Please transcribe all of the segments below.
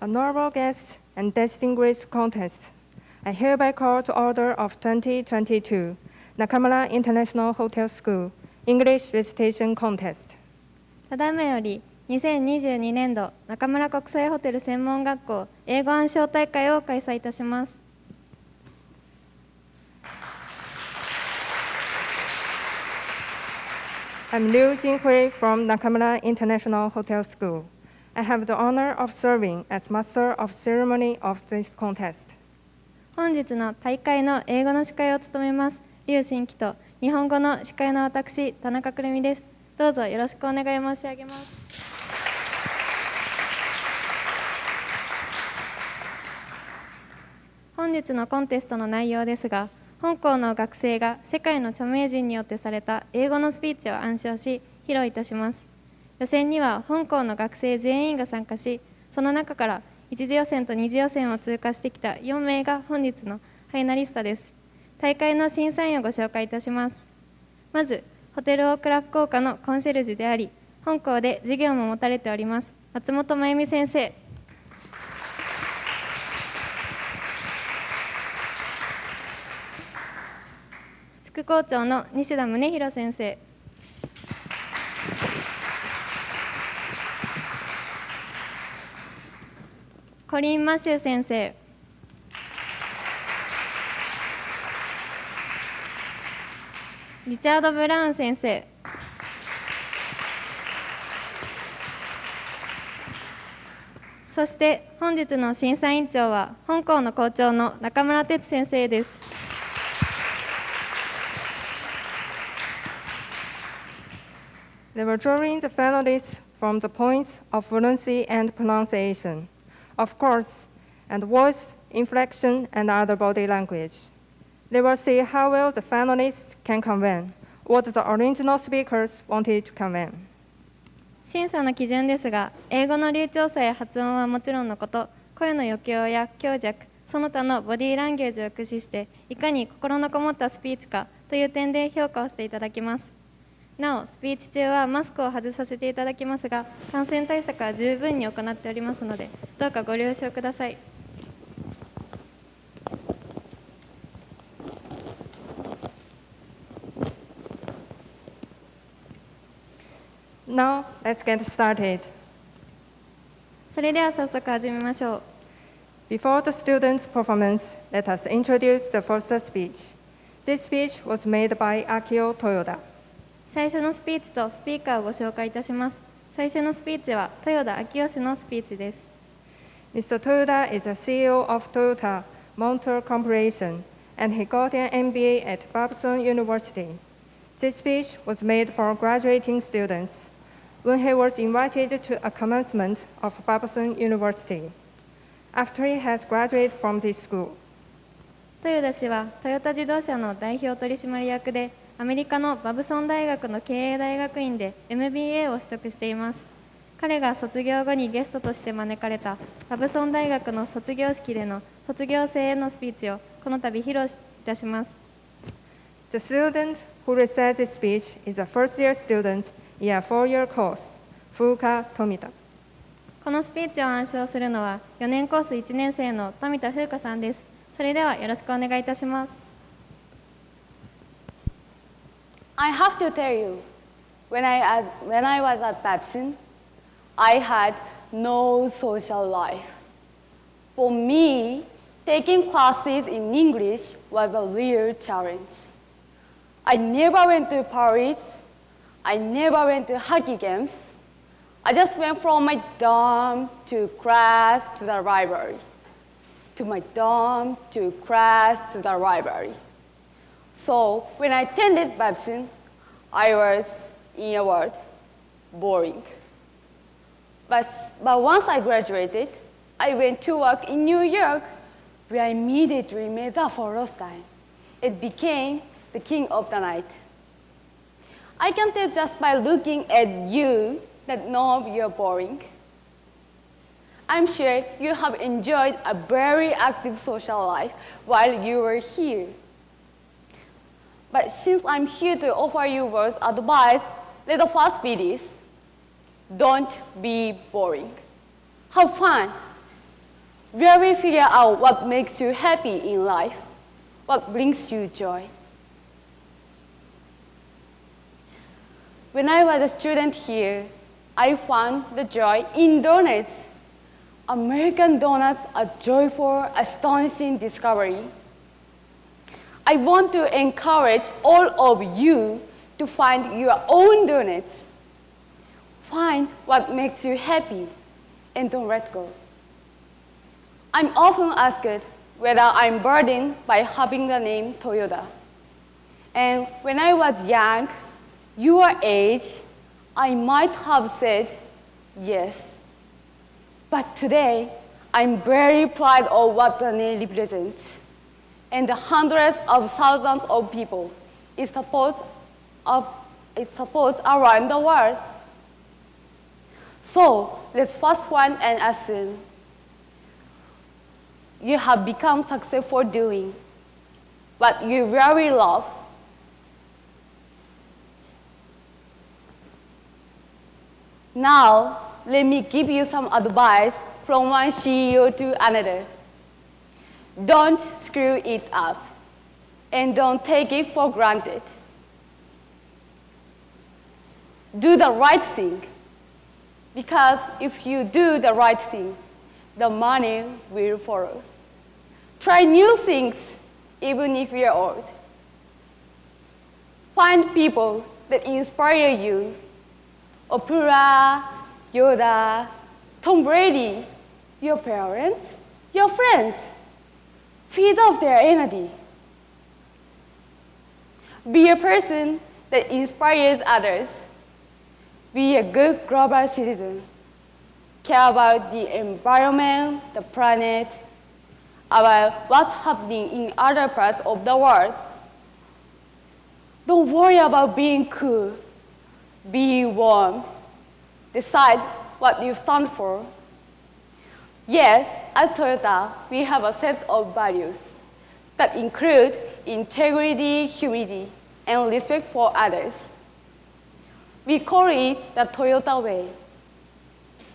Honorable guests and distinguished contest, I hereby call to order of 2022 Nakamura International Hotel School English Recitation Contest. ただいまより2022年度中村国際ホテル専門学校英語暗唱大会を開催いたします。I'm Liu Jinghui from Nakamura International Hotel School. I have the honor of serving as Master of Ceremony of this contest. 本日の大会の英語の司会を務めますリュウ新規と日本語の司会の私田中くるみです。どうぞよろしくお願い申し上げます。本日のコンテストの内容ですが、本校の学生が世界の著名人によってされた英語のスピーチを暗唱し披露いたします。予選には本校の学生全員が参加し、その中から一次予選と二次予選を通過してきた4名が本日のファイナリストです。大会の審査員をご紹介いたします。まずホテルオークラ福岡のコンシェルジュであり、本校で授業も持たれております松本真由美先生。副校長の西田宗弘先生。コリン・マシュー先生。リチャード・ブラウン先生。そして本日の審査委員長は本校の校長の中村哲先生です。They were drawing the finalists from the points of fluency and pronunciation, of course, and voice, inflection, and other body language. They will see how well the finalists can convey what the original speakers wanted to convey. 審査の基準ですが、英語の流暢さや発音はもちろんのこと、声の余興や強弱、その他のボディーランゲージを駆使して、いかに心のこもったスピーチかという点で評価をしていただきます。なお、スピーチ中はマスクを外させていただきますが、感染対策は十分に行っておりますので、どうかご了承ください。Now, let's get started. それでは早速始めましょう。Before the students' performance, let us introduce the first speech. This speech was made by Akio Toyoda. 最初のスピーチとスピーカーをご紹介いたします。最初のスピーチは豊田昭義のスピーチです。Mr. Toyoda is the CEO of Toyota Motor Corporation, and he got an MBA at Babson University. This speech was made for graduating students when he was invited to a commencement of Babson University. After he has graduated from this school. 豊田氏はトヨタ自動車の代表取締役で、アメリカのバブソン大学の経営大学院で MBA を取得しています。彼が卒業後にゲストとして招かれたバブソン大学の卒業式での卒業生へのスピーチをこの度披露いたします。The student who recited this speech is a first-year student in a four-year course, Fuka Tomita. このスピーチを暗唱するのは4年コース1年生の富田風花さんです。それではよろしくお願いいたします。I have to tell you, when I was at Babson, I had no social life. For me, taking classes in English was a real challenge. I never went to Paris. I never went to hockey games. I just went from my dorm to class to the library, to my dorm to class to the library. So when I attended Babson, I was, in a word, boring. But once I graduated, I went to work in New York, where I immediately made up for lost time. It became the king of the night. I can tell just by looking at you that none of you are boring. I'm sure you have enjoyed a very active social life while you were here. But since I'm here to offer you words of advice, let the first be this. Don't be boring. Have fun. where we figure out what makes you happy in life, what brings you joy. When I was a student here, I found the joy in donuts. American donuts are joyful, astonishing discovery. I want to encourage all of you to find your own donuts. Find what makes you happy and don't let go. I'm often asked whether I'm burdened by having the name Toyota. And when I was young, your age, I might have said yes. But today, I'm very proud of what the name represents. And the hundreds of thousands of people it supports around the world. So let's fast forward and assume you have become successful doing what you really love. Now, let me give you some advice from one CEO to another. Don't screw it up, and don't take it for granted. Do the right thing, because if you do the right thing, the money will follow. Try new things, even if you're old. Find people that inspire you. Oprah, Yoda, Tom Brady, your parents, your friends. Feed off their energy. Be a person that inspires others. Be a good global citizen. Care about the environment, the planet, about what's happening in other parts of the world. Don't worry about being cool. Be warm. Decide what you stand for. Yes, at Toyota, we have a set of values that include integrity, humility, and respect for others. We call it the Toyota way.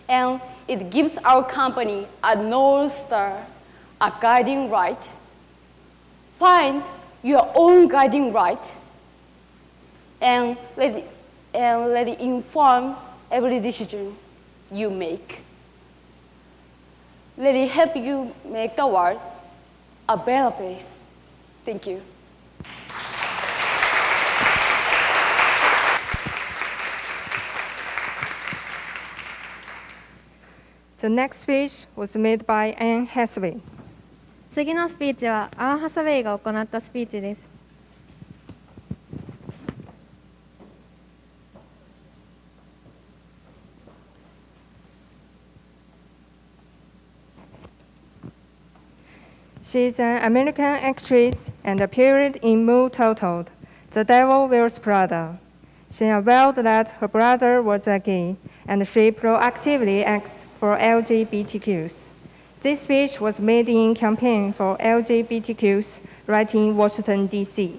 And it gives our company a North Star, a guiding light. Find your own guiding light and let it inform every decision you make. Let it help you make the world a better place. Thank you. The next speech was made by Anne Hathaway. 次のスピーチはアン・ハサウェイが行ったスピーチです。She is an American actress and appeared in movie titled The Devil Wears Prada. She unveiled that her brother was a gay, and she proactively acts for LGBTQs. This speech was made in campaign for LGBTQs right in Washington, D.C.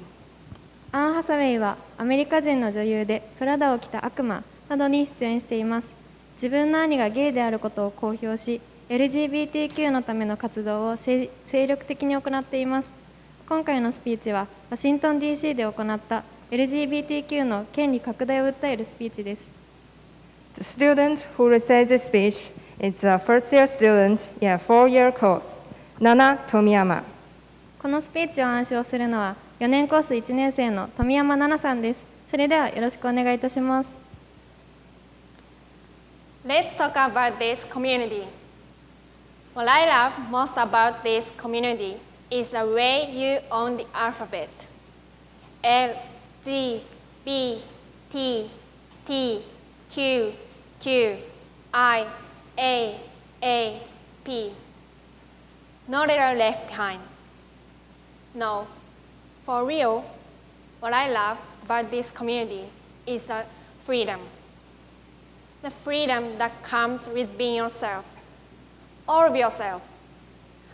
アン・ハサウェイはアメリカ人の女優でプラダを着た悪魔などに出演しています。自分の兄がゲイであることを公表し、LGBTQ のための活動を精力的に行っています。今回のスピーチはワシントン DC で行った LGBTQ の権利拡大を訴えるスピーチです。The student who recited this speech is a first-year student in a 4-year course, Nana Tomiyama. このスピーチを暗唱するのは4年コース1年生の富山奈々さんです。それではよろしくお願いいたします。Let's talk about this community. What I love most about this community is the way you own the alphabet. L, G, B, T, T, Q, Q, I, A, P. No letter left behind. No, for real, what I love about this community is the freedom. The freedom that comes with being yourself. All of yourself.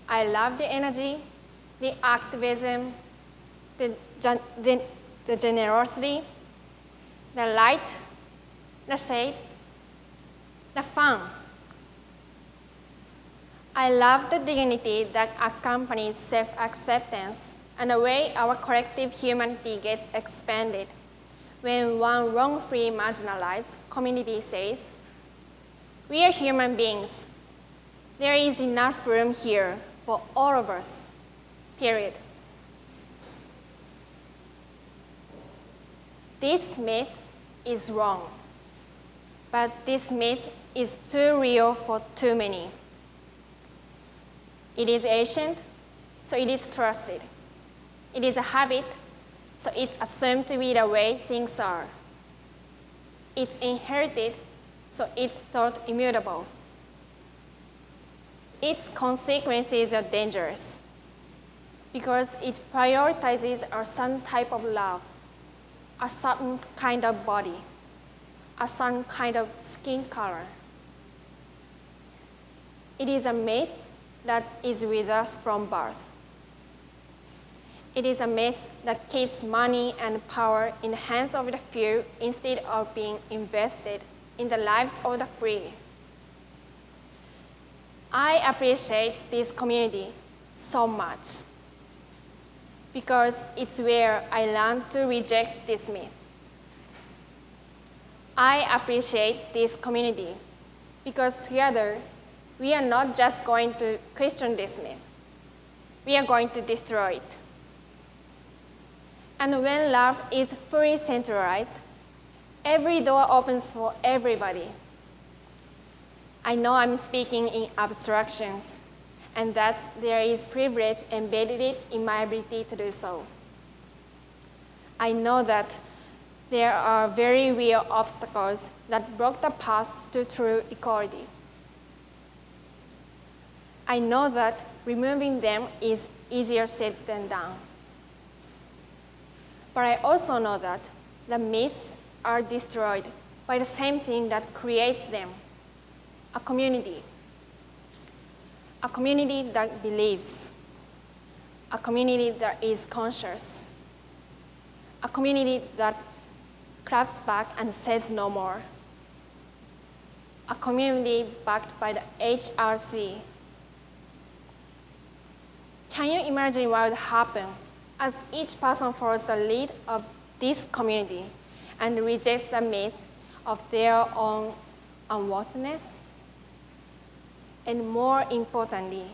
I love the energy, the activism, the generosity, the light, the shade, the fun. I love the dignity that accompanies self-acceptance and the way our collective humanity gets expanded when one wrongfully marginalized community says, "We are human beings. There is enough room here for all of us, period." This myth is wrong, but this myth is too real for too many. It is ancient, so it is trusted. It is a habit, so it's assumed to be the way things are. It's inherited, so it's thought immutable. Its consequences are dangerous because it prioritizes a certain type of love, a certain kind of body, a certain kind of skin color. It is a myth that is with us from birth. It is a myth that keeps money and power in the hands of the few instead of being invested in the lives of the free. I appreciate this community so much because it's where I learned to reject this myth. I appreciate this community because together we are not just going to question this myth, we are going to destroy it. And when love is fully centralized, every door opens for everybody. I know I'm speaking in abstractions, and that there is privilege embedded in my ability to do so. I know that there are very real obstacles that block the path to true equality. I know that removing them is easier said than done. But I also know that the myths are destroyed by the same thing that creates them, a community. A community that believes, a community that is conscious, a community that claps back and says no more, a community backed by the HRC. Can you imagine what would happen as each person follows the lead of this community and rejects the myth of their own unworthiness? And more importantly,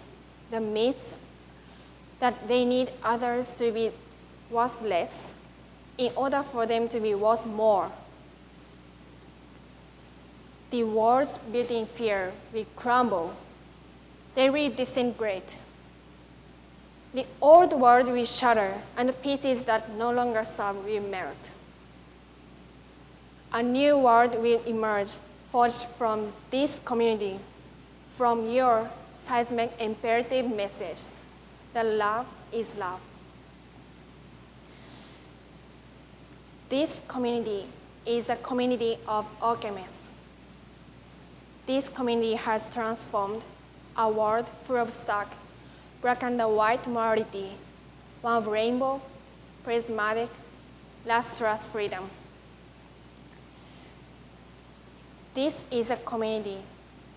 the myth that they need others to be worthless in order for them to be worth more. The walls built in fear will crumble. They will disintegrate. The old world will shatter, and the pieces that no longer serve will melt. A new world will emerge, forged from this community, from your seismic imperative message that love is love. This community is a community of alchemists. This community has transformed a world full of stark, black and white morality, one of rainbow, prismatic, lustrous freedom. This is a community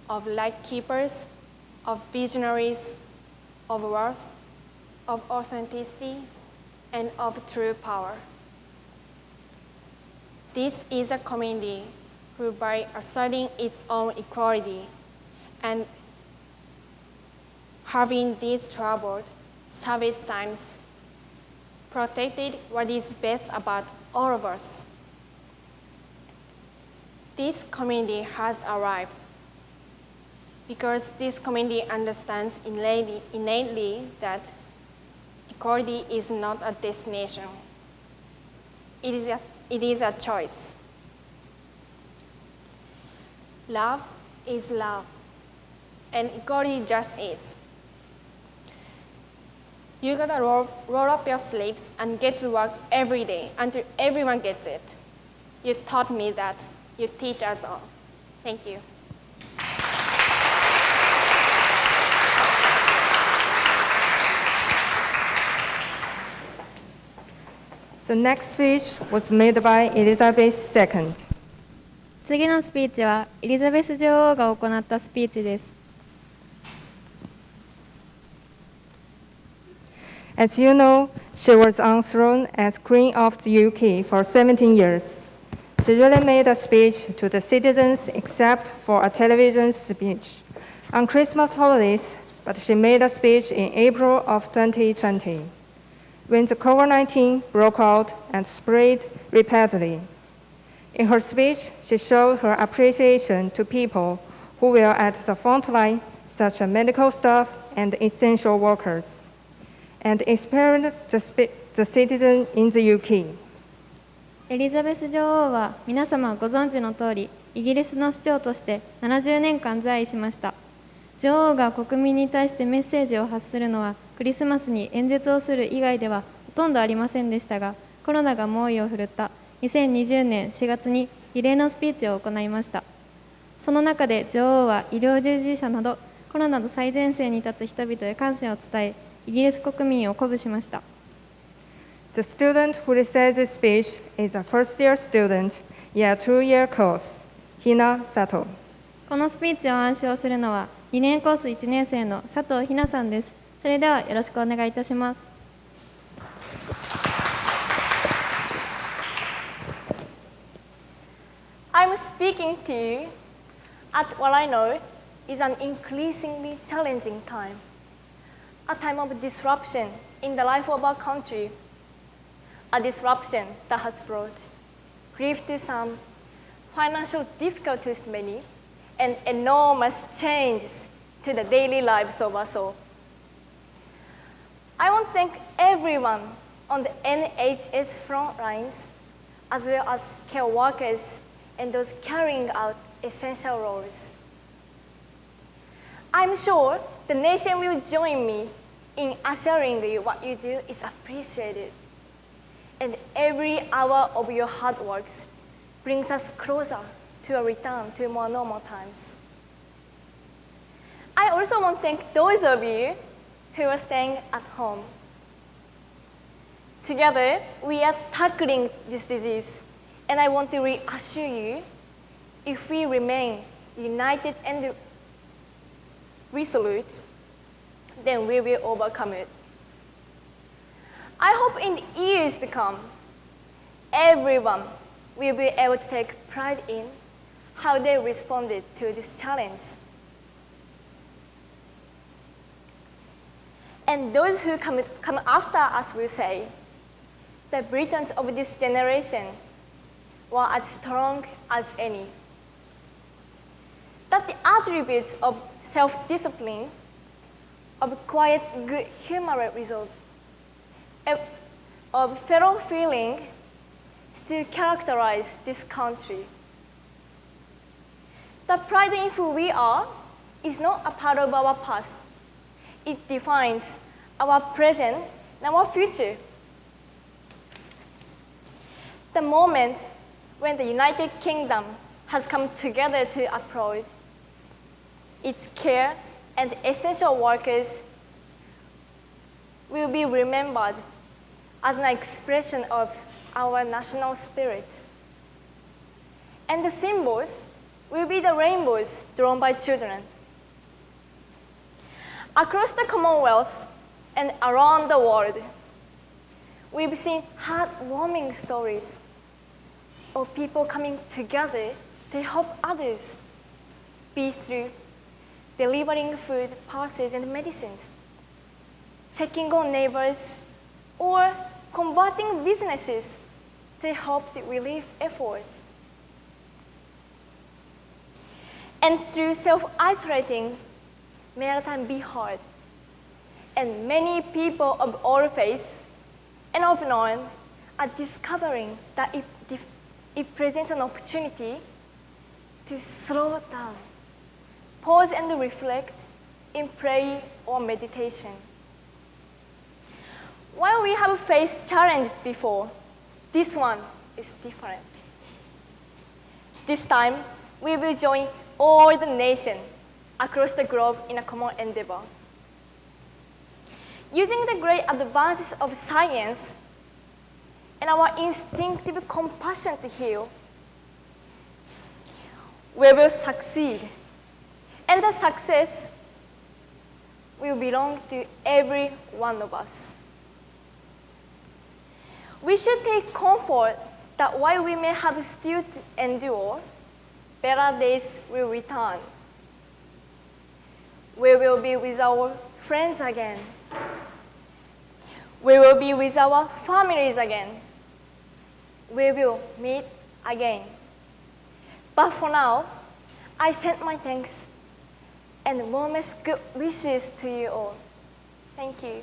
of light keepers, of visionaries, of worth, of authenticity, and of true power. This is a community who, by asserting its own equality and having these troubled, savage times, protected what is best about all of us. This community has arrived because this community understands innately that equality is not a destination. It is a choice. Love is love, and equality just is. You gotta roll up your sleeves and get to work every day until everyone gets it. You taught me that. You teach us all. Thank you. The next speech was made by Elizabeth II. 次のスピーチはエリザベス女王が行ったスピーチです。As you know, she was on throne as Queen of the UK for 17 years. She really made a speech to the citizens except for a television speech on Christmas holidays, but she made a speech in April of 2020, when the COVID-19 broke out and spread rapidly. In her speech, she showed her appreciation to people who were at the front line, such as medical staff and essential workers, and inspired the citizens in the UK. エリザベス女王は皆様ご存知の通り、イギリスの首長として70年間在位しました。女王が国民に対してメッセージを発するのはクリスマスに演説をする以外ではほとんどありませんでしたが、コロナが猛威を振るった2020年4月に異例のスピーチを行いました。その中で女王は医療従事者などコロナの最前線に立つ人々へ感謝を伝え、イギリス国民を鼓舞しました。The student who recited this speech is a first-year student in a two-year course, Hina Sato. このスピーチを暗唱するのは2年コース1年生の佐藤ひなさんです。それではよろしくお願いいたします。I'm speaking to you at what I know is an increasingly challenging time, a time of disruption in the life of our country, a disruption that has brought grief to some, financial difficulties to many, and enormous changes to the daily lives of us all. I want to thank everyone on the NHS front lines, as well as care workers and those carrying out essential roles. I'm sure the nation will join me in assuring you what you do is appreciated, and every hour of your hard work brings us closer to a return to more normal times. I also want to thank those of you who are staying at home. Together, we are tackling this disease, and I want to reassure you, if we remain united and resolute, then we will overcome it. I hope in the years to come, everyone will be able to take pride in how they responded to this challenge. And those who come after us will say, the Britons of this generation were as strong as any. That the attributes of self-discipline, of quiet good humor result, of fellow feeling still characterize this country. The pride in who we are is not a part of our past. It defines our present and our future. The moment when the United Kingdom has come together to applaud its care and essential workers will be remembered as an expression of our national spirit. And the symbols will be the rainbows drawn by children. Across the Commonwealth and around the world, we've seen heartwarming stories of people coming together to help others, be through delivering food, parcels, and medicines, checking on neighbors, or converting businesses to help the relief effort. And through self-isolating, may our time be hard. And many people of all faiths and of none are discovering that it presents an opportunity to slow down, pause and reflect in prayer or meditation. While we have faced challenges before, this one is different. This time, we will join all the nations across the globe in a common endeavor. Using the great advances of science and our instinctive compassion to heal, we will succeed. And the success will belong to every one of us. We should take comfort that while we may have still to endure, better days will return. We will be with our friends again. We will be with our families again. We will meet again. But for now, I send my thanks and warmest good wishes to you all. Thank you.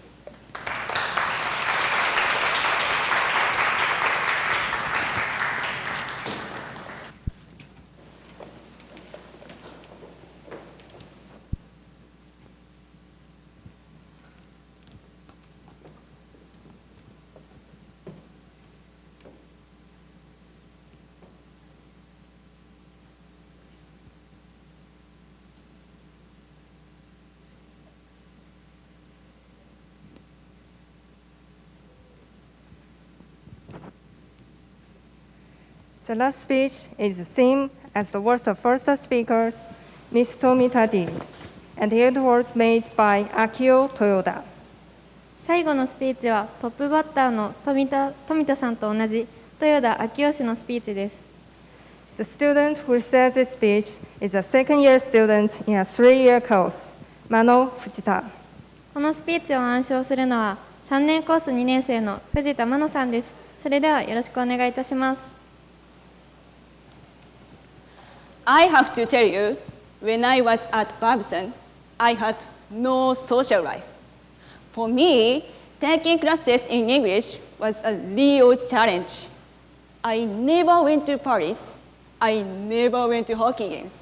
The last speech is the same as the words of first speakers, Ms. Tomita did, and it was made by Akio Toyoda. 最後のスピーチはトップバッターの富田さんと同じ豊田昭夫氏のスピーチです。The student who said this speech is a second-year student in a 3-year course, Mano Fujita. このスピーチを暗唱するのは3年コース2年生の藤田真乃さんです。それではよろしくお願いいたします。I have to tell you, when I was at Babson, I had no social life. For me, taking classes in English was a real challenge. I never went to Paris. I never went to hockey games.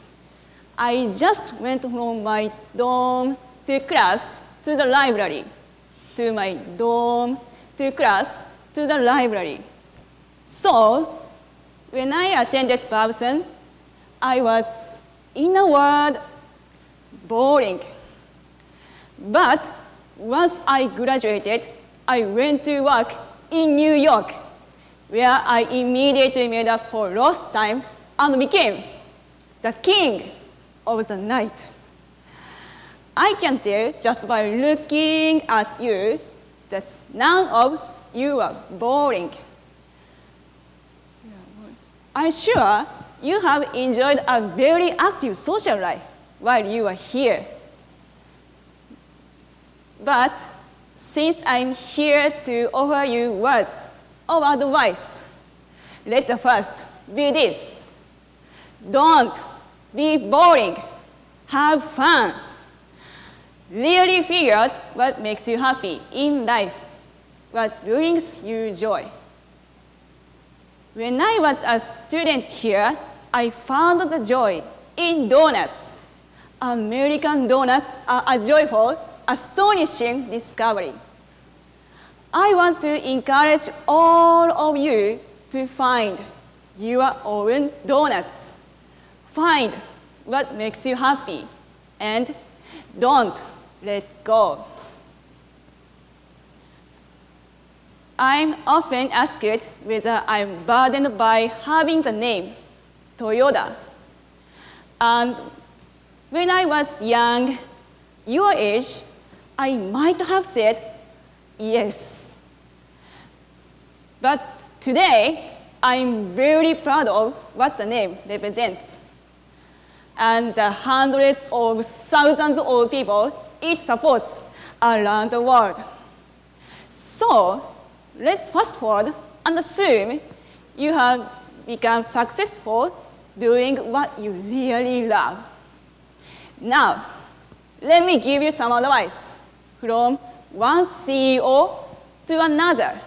I just went from my dorm to class to the library, to my dorm to class to the library. So, when I attended Babson, I was, in a word, boring. But once I graduated, I went to work in New York, where I immediately made up for lost time and became the king of the night. I can tell just by looking at you that none of you are boring. I'm sure you have enjoyed a very active social life while you are here. But since I'm here to offer you words of advice, let the first be this. Don't be boring. Have fun. Really figure out what makes you happy in life, what brings you joy. When I was a student here, I found the joy in donuts. American donuts are a joyful, astonishing discovery. I want to encourage all of you to find your own donuts. Find what makes you happy and don't let go. I'm often asked whether I'm burdened by having the name Toyoda. And when I was young, your age, I might have said yes. But today, I'm very proud of what the name represents. And the hundreds of thousands of people it supports around the world. So, let's fast forward and assume you have become successful doing what you really love. Now, let me give you some advice from one CEO to another.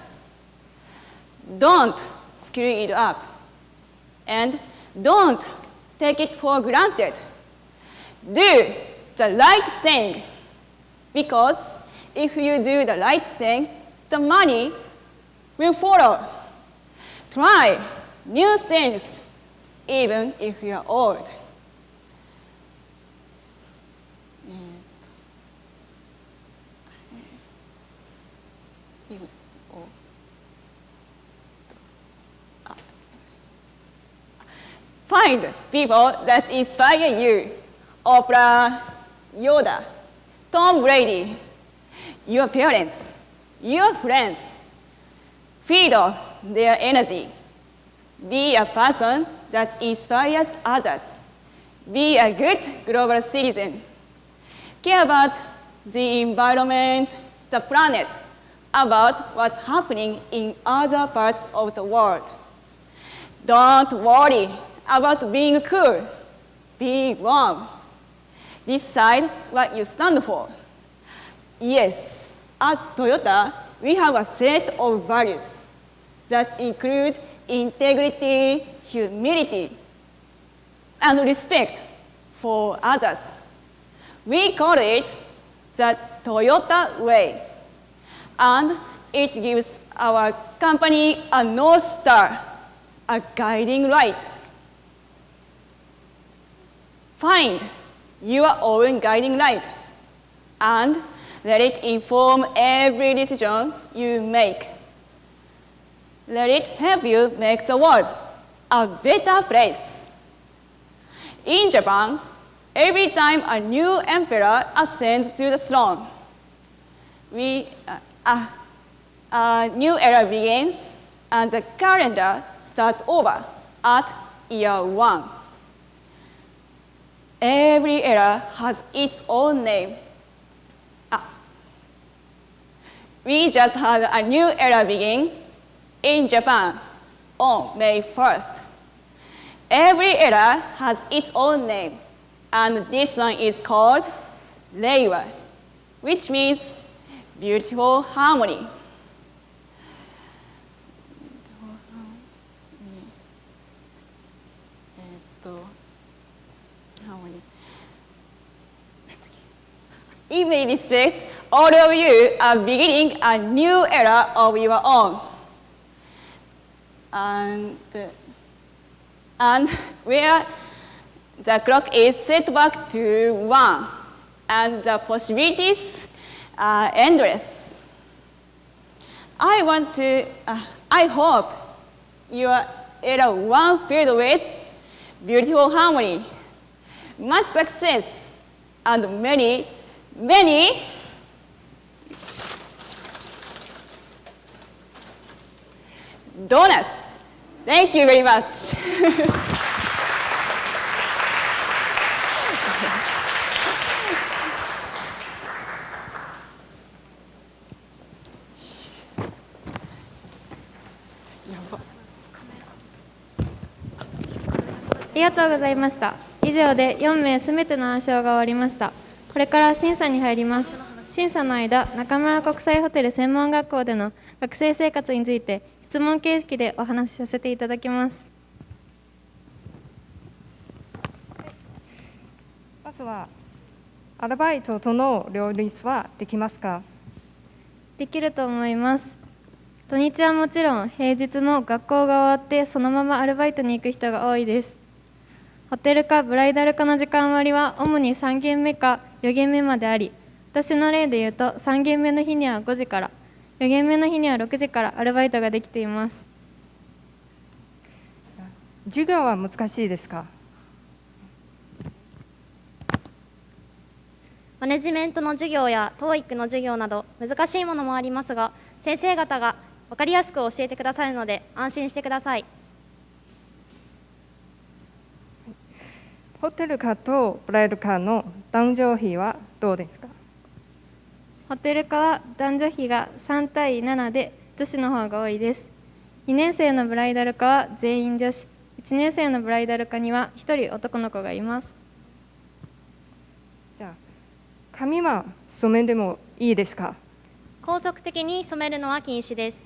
Don't screw it up. And don't take it for granted. Do the right thing. Because if you do the right thing, the money will follow. Try new things, even if you are old. Find people that inspire you. Oprah, Yoda, Tom Brady, your parents, your friends. feed off their energy. Be a person that inspires others. Be a good global citizen. Care about the environment, the planet, about what's happening in other parts of the world. Don't worry about being cool. Be warm. Decide what you stand for. Yes, at Toyota, we have a set of values that include integrity, humility, and respect for others. We call it the Toyota Way, and it gives our company a North Star, a guiding light. Find your own guiding light and let it inform every decision you make. Let it help you make the world a better place. In Japan, every time a new emperor ascends to the throne, a new era begins and the calendar starts over at year 1. Every era has its own name. We just had a new era begin in Japan on May 1st. Every era has its own name, and this one is called Reiwa, which means beautiful harmony. In many respects, all of you are beginning a new era of your own. And where the clock is set back to 1, and the possibilities are endless. I hope your era 1 filled with beautiful harmony, much success, and many donuts. Thank you very much. ありがとうございました。以上で4名すべての暗唱が終わりました。これから審査に入ります。審査の間、中村国際ホテル専門学校での学生生活について質問形式でお話しさせていただきます。まずはアルバイトとの両立はできますか？できると思います。土日はもちろん、平日も学校が終わってそのままアルバイトに行く人が多いです。ホテルかブライダルかの時間割は主に3限目か4限目まであり、私の例で言うと3限目の日には5時から、4限目の日には6時からアルバイトができています。授業は難しいですか？マネジメントの授業や TOEIC の授業など難しいものもありますが、先生方が分かりやすく教えてくださるので安心してください。ホテル科とブライダル科の男女比はどうですか？ホテル科は男女比が3対7で女子の方が多いです。2年生のブライダル科は全員女子、1年生のブライダル科には1人男の子がいます。じゃあ髪は染めでもいいですか？高速的に染めるのは禁止です。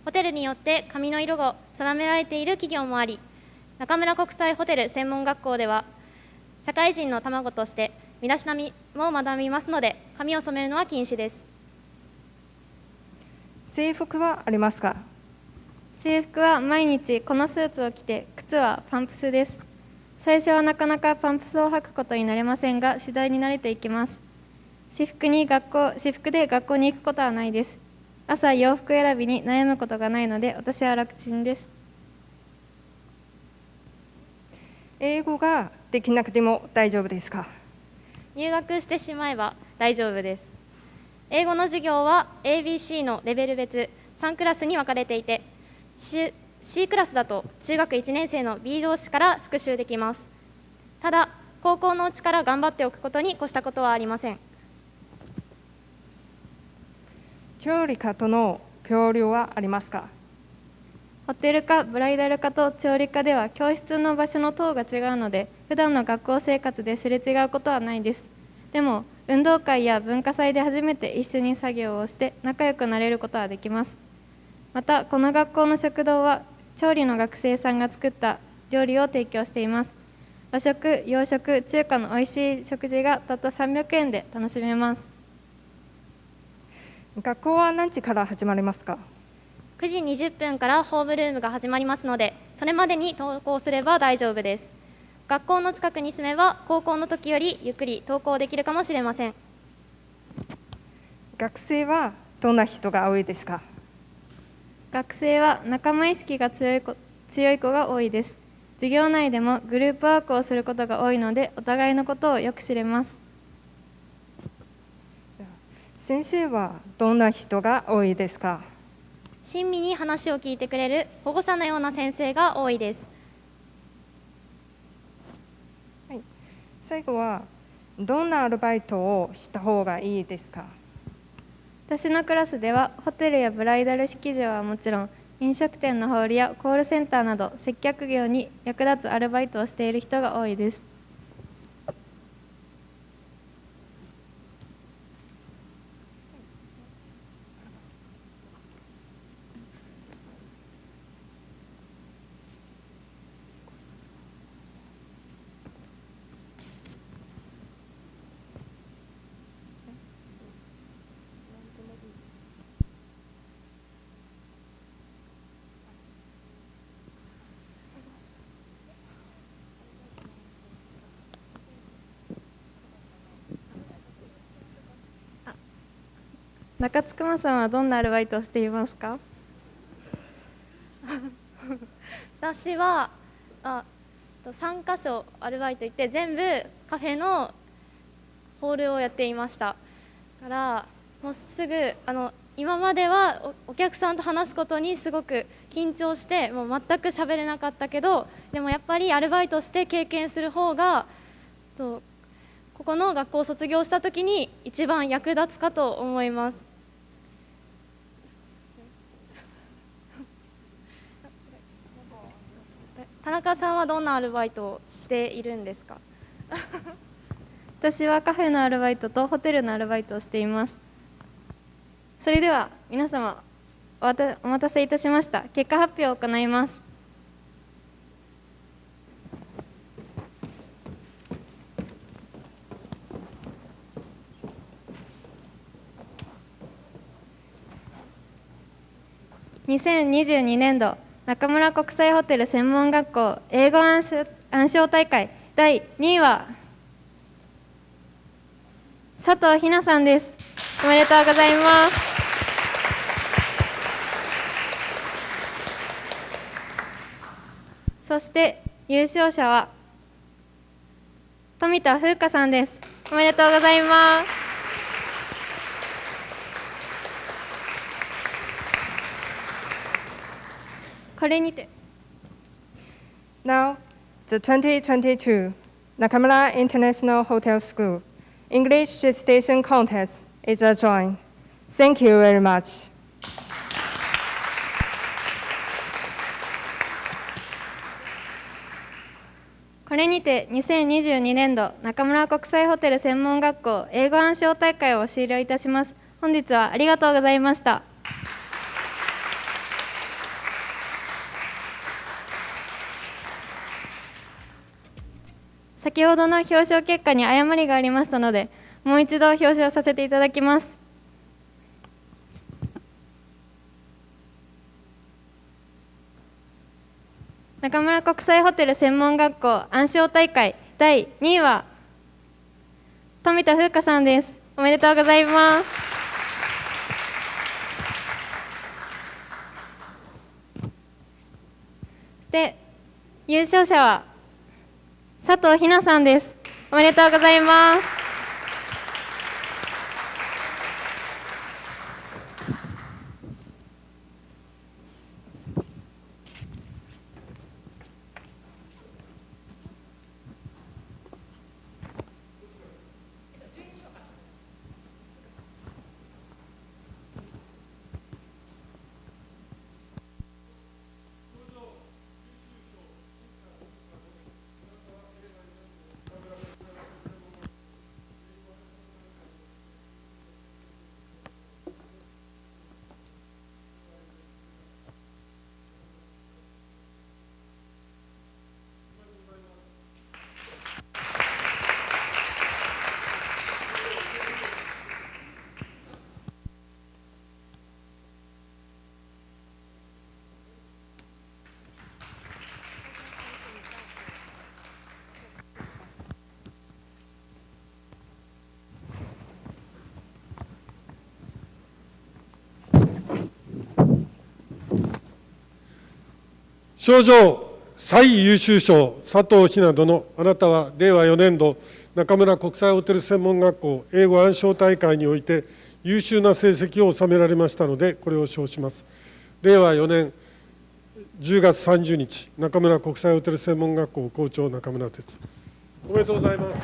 ホテルによって髪の色が定められている企業もあり、中村国際ホテル専門学校では社会人の卵として身だしなみも学びますので、髪を染めるのは禁止です。制服はありますか？制服は毎日このスーツを着て、靴はパンプスです。最初はなかなかパンプスを履くことになれませんが、次第に慣れていきます。私服で学校に行くことはないです。朝洋服選びに悩むことがないので、私は楽ちんです。英語ができなくても大丈夫ですか？入学してしまえば大丈夫です。英語の授業は ABC のレベル別3クラスに分かれていて、C クラスだと中学1年生の B 同士から復習できます。ただ、高校のうちから頑張っておくことに越したことはありません。調理科との交流はありますか？ホテル科、ブライダル科と調理科では教室の場所の等が違うので、普段の学校生活ですれ違うことはないです。でも、運動会や文化祭で初めて一緒に作業をして仲良くなれることはできます。また、この学校の食堂は調理の学生さんが作った料理を提供しています。和食、洋食、中華のおいしい食事がたった300円で楽しめます。学校は何時から始まりますか？9時20分からホームルームが始まりますので、それまでに登校すれば大丈夫です。学校の近くに住めば、高校の時よりゆっくり登校できるかもしれません。学生はどんな人が多いですか？学生は仲間意識が強い子が多いです。授業内でもグループワークをすることが多いので、お互いのことをよく知れます。先生はどんな人が多いですか？親身に話を聞いてくれる保護者のような先生が多いです。はい、最後はどんなアルバイトをした方がいいですか？私のクラスではホテルやブライダル式場はもちろん、飲食店のホールやコールセンターなど接客業に役立つアルバイトをしている人が多いです。中津熊さんはどんなアルバイトをしていますか？私は3カ所アルバイト行って全部カフェのホールをやっていました。だからもうすぐ今まではお客さんと話すことにすごく緊張してもう全く喋れなかったけど、でもやっぱりアルバイトして経験する方がここの学校を卒業した時に一番役立つかと思います。田中さんはどんなアルバイトをしているんですか？私はカフェのアルバイトとホテルのアルバイトをしています。それでは皆様お待たせいたしました。結果発表を行います。2022年度中村国際ホテル専門学校英語暗唱大会第2位は佐藤ひなさんです。おめでとうございます。そして優勝者は富田風花さんです。おめでとうございます。これにて Now, the 2022 Nakamura International Hotel School English Recitation Contest is adjourned. Thank you very much. これにて2022年度中村国際ホテル専門学校英語暗唱大会を終了いたします。本日はありがとうございました。先ほどの表彰結果に誤りがありましたので、もう一度表彰させていただきます。中村国際ホテル専門学校暗唱大会第2位は富田風花さんです。おめでとうございます。そして優勝者は佐藤ひなさんです。おめでとうございます。賞状最優秀賞佐藤ひな殿、あなたは令和4年度中村国際ホテル専門学校英語暗唱大会において優秀な成績を収められましたので、これを賞します。令和4年10月30日、中村国際ホテル専門学校校長中村哲。おめでとうございます。